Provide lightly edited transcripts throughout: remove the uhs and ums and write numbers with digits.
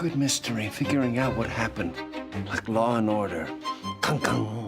good mystery, figuring out what happened. Like Law and Order. Kung kung.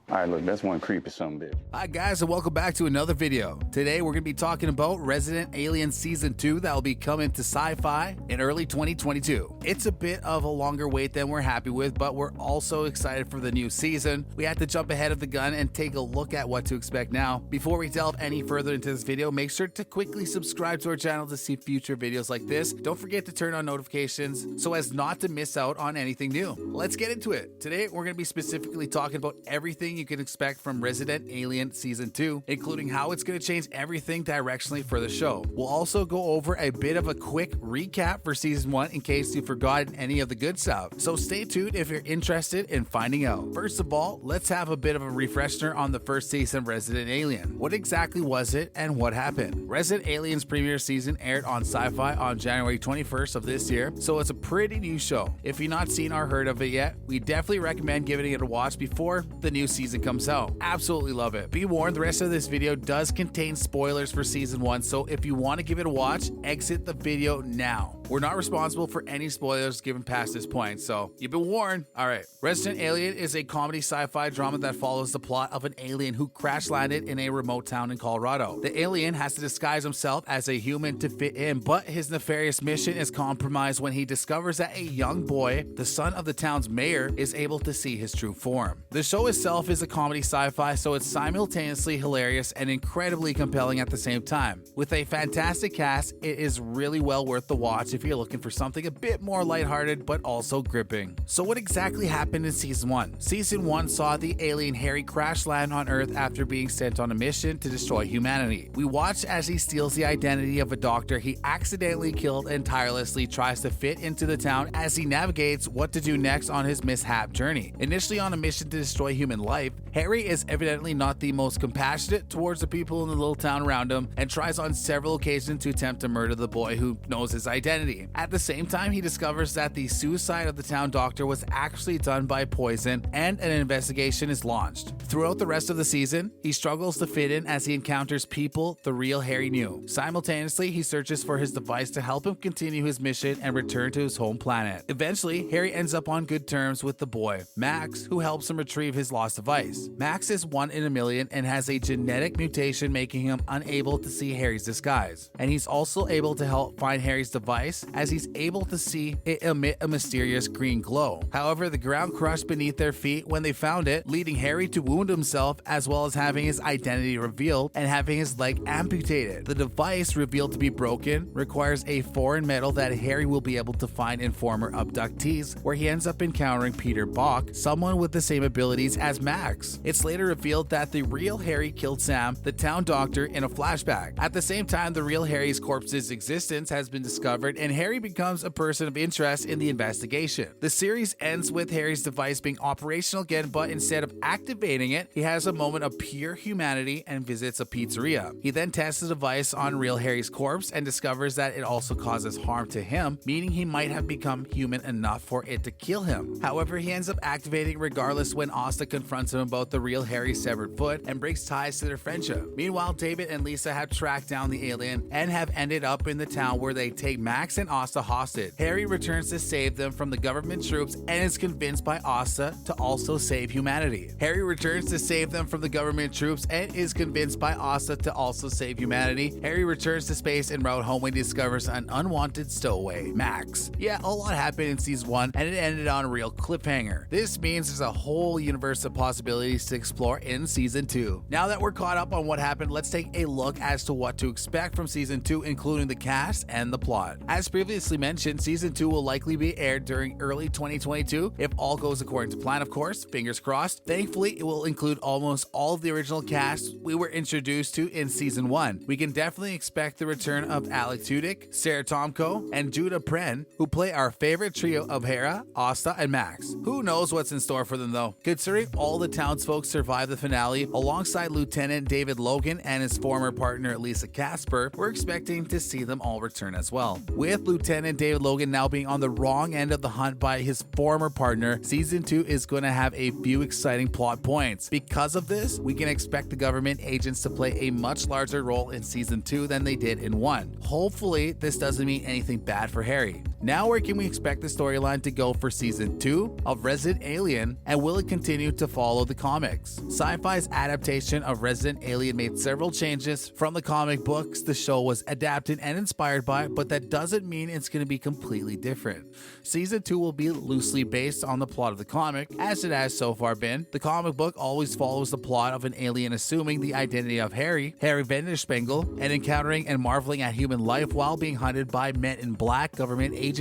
All right, look, that's one creepy son of a bitch. Hi guys, and welcome back to another video. Today we're going to be talking about ResidentAlien Season 2 that will be coming to Syfy in early 2022. It's a bit of a longer wait than we're happy with, but we're also excited for the new season. We had to jump ahead of the gun and take a look at what to expect now. Before we delve any further into this video, make sure to quickly subscribe to our channel to see future videos like this. Don't forget to turn on notifications so as not to miss out on anything new. Let's get into it. Today we're going to be specifically talking about everything you can expect from ResidentAlien Season 2, including how it's going to change everything directionally for the show. We'll also go over a bit of a quick recap for Season 1 in case you've forgotten any of the good stuff. So stay tuned if you're interested in finding out. First of all, let's have a bit of a refresher on the first season of ResidentAlien. What exactly was it and what happened? ResidentAlien's premiere season aired on Syfy on January 21st of this year, so it's a pretty new show. If you've not seen or heard of it yet, we definitely recommend giving it a watch before the new season comes out. Absolutely love it. Be warned, the rest of this video does contain spoilers for Season 1, so if you want to give it a watch, exit the video now. We're not responsible for any spoilers given past this point, so you've been warned. Alright, ResidentAlien is a comedy sci-fi drama that follows the plot of an alien who crash landed in a remote town in Colorado. The alien has to disguise himself as a human to fit in, but his nefarious mission is compromised when he discovers that a young boy, the son of the town's mayor, is able to see his true form. The show itself is a comedy sci-fi, so it's simultaneously hilarious and incredibly compelling at the same time. With a fantastic cast, it is really well worth the watch if you're looking for something a bit more lighthearted but also gripping. So what exactly happened in Season 1? Season 1 saw the alien Harry crash land on Earth after being sent on a mission to destroy humanity. We watch as he steals the identity of a doctor he accidentally killed and tirelessly tries to fit into the town as he navigates what to do next on his mishap journey. Initially on a mission to destroy human life, Harry is evidently not the most compassionate towards the people in the little town around him and tries on several occasions to attempt to murder the boy who knows his identity. At the same time, he discovers that the suicide of the town doctor was actually done by poison and an investigation is launched. Throughout the rest of the season, he struggles to fit in as he encounters people the real Harry knew. Simultaneously, he searches for his device to help him continue his mission and return to his home planet. Eventually, Harry ends up on good terms with the boy, Max, who helps him retrieve his lost device. Max is 1 in a million and has a genetic mutation making him unable to see Harry's disguise. And he's also able to help find Harry's device as he's able to see it emit a mysterious green glow. However, the ground crushed beneath their feet when they found it, leading Harry to wound himself as well as having his identity revealed and having his leg amputated. The device, revealed to be broken, requires a foreign metal that Harry will be able to find in former abductees, where he ends up encountering Peter Bach, someone with the same abilities as Max. It's later revealed that the real Harry killed Sam, the town doctor, in a flashback. At the same time, the real Harry's corpse's existence has been discovered and Harry becomes a person of interest in the investigation. The series ends with Harry's device being operational again, but instead of activating it, he has a moment of pure humanity and visits a pizzeria. He then tests the device on real Harry's corpse and discovers that it also causes harm to him, meaning he might have become human enough for it to kill him. However, he ends up activating regardless when Asta confronts him about the real Harry's severed foot and breaks ties to their friendship. Meanwhile, David and Lisa have tracked down the alien and have ended up in the town where they take Max and Asta hostage. Harry returns to save them from the government troops and is convinced by Asta to also save humanity. Harry returns to save them from the government troops and is convinced by Asta to also save humanity. Harry returns to space en route home when he discovers an unwanted stowaway, Max. Yeah, a lot happened in Season 1 and it ended on a real cliffhanger. This means there's a whole universe of possibilities to explore in Season 2. Now that we're caught up on what happened, let's take a look as to what to expect from Season 2, including the cast and the plot. As previously mentioned, Season 2 will likely be aired during early 2022 if all goes according to plan, of course, fingers crossed. Thankfully, it will include almost all of the original cast we were introduced to in Season 1. We can definitely expect the return of Alan Tudyk, Sarah Tomko, and Judah Pren, who play our favorite trio of Hera, Asta, and Max. Who knows what's in store for them though? Considering all the townsfolk survived the finale alongside Lieutenant David Logan and his former partner Lisa Casper, we're expecting to see them all return as well. With Lieutenant David Logan now being on the wrong end of the hunt by his former partner, Season 2 is going to have a few exciting plot points. Because of this, we can expect the government agents to play a much larger role in Season 2 than they did in 1. Hopefully, this doesn't mean anything bad for Harry. Now where can we expect the storyline to go for season 2 of Resident Alien, and will it continue to follow the comics? Syfy's adaptation of Resident Alien made several changes from the comic books the show was adapted and inspired by, but that doesn't mean it's going to be completely different. Season 2 will be loosely based on the plot of the comic, as it has so far been. The comic book always follows the plot of an alien assuming the identity of Harry Vanderspengel, and encountering and marveling at human life while being hunted by men in black government agents.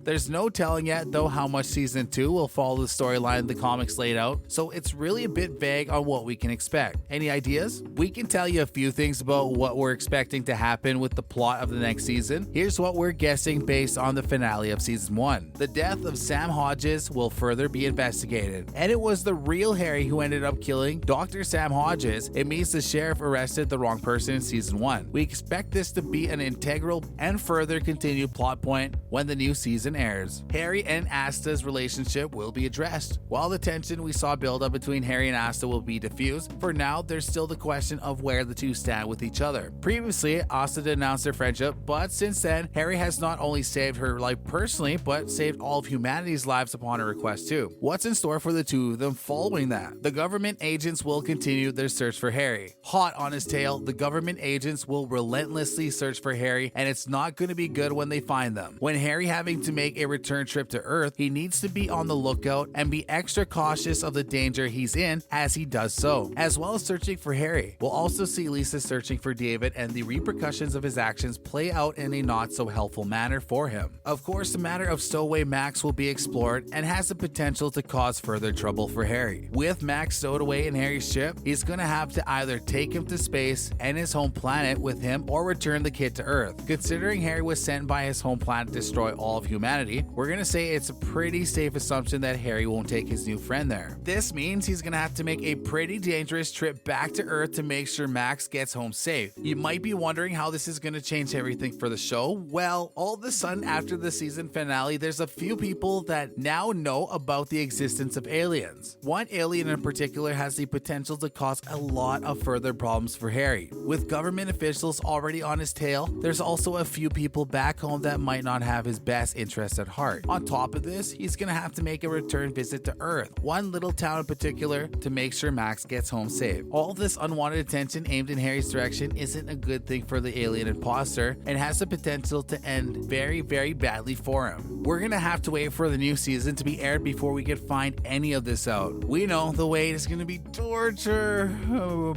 There's no telling yet though how much season 2 will follow the storyline the comics laid out, so it's really a bit vague on what we can expect. Any ideas? We can tell you a few things about what we're expecting to happen with the plot of the next season. Here's what we're guessing based on the finale of season 1. The death of Sam Hodges will further be investigated, and it was the real Harry who ended up killing Dr. Sam Hodges. It means the sheriff arrested the wrong person in season 1. We expect this to be an integral and further continued plot point when the new season airs. Harry and Asta's relationship will be addressed. While the tension we saw build up between Harry and Asta will be diffused, for now there's still the question of where the two stand with each other. Previously, Asta denounced their friendship, but since then, Harry has not only saved her life personally, but saved all of humanity's lives upon her request too. What's in store for the two of them following that? The government agents will continue their search for Harry. Hot on his tail, the government agents will relentlessly search for Harry, and it's not going to be good when they find them. When Harry having to make a return trip to Earth, he needs to be on the lookout and be extra cautious of the danger he's in as he does so, as well as searching for Harry. We'll also see Lisa searching for David, and the repercussions of his actions play out in a not so helpful manner for him. Of course, the matter of stowaway Max will be explored and has the potential to cause further trouble for Harry. With Max stowed away in Harry's ship, he's gonna have to either take him to space and his home planet with him or return the kid to Earth. Considering Harry was sent by his home planet to destroy all of humanity, we're gonna say it's a pretty safe assumption that Harry won't take his new friend there. This means he's gonna have to make a pretty dangerous trip back to Earth to make sure Max gets home safe. You might be wondering how this is gonna change everything for the show. Well, all of a sudden after the season finale, there's a few people that now know about the existence of aliens. One alien in particular has the potential to cause a lot of further problems for Harry. With government officials already on his tail, there's also a few people back home that might not have his best interests at heart. On top of this, he's gonna have to make a return visit to Earth, one little town in particular, to make sure Max gets home safe. All this unwanted attention aimed in Harry's direction isn't a good thing for the alien imposter and has the potential to end very, very badly for him. We're gonna have to wait for the new season to be aired before we can find any of this out. We know the wait is gonna be torture,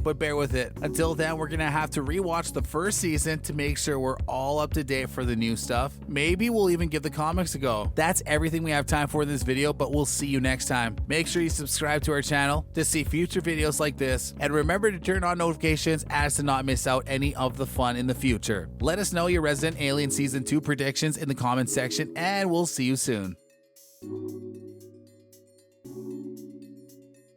but bear with it. Until then, we're gonna have to rewatch the first season to make sure we're all up to date for the new stuff. Maybe we'll even give the comics a go. That's everything we have time for in this video, but we'll see you next time. Make sure you subscribe to our channel to see future videos like this, and remember to turn on notifications as to not miss out any of the fun in the future. Let us know your Resident Alien Season 2 predictions in the comments section, and we'll see you soon.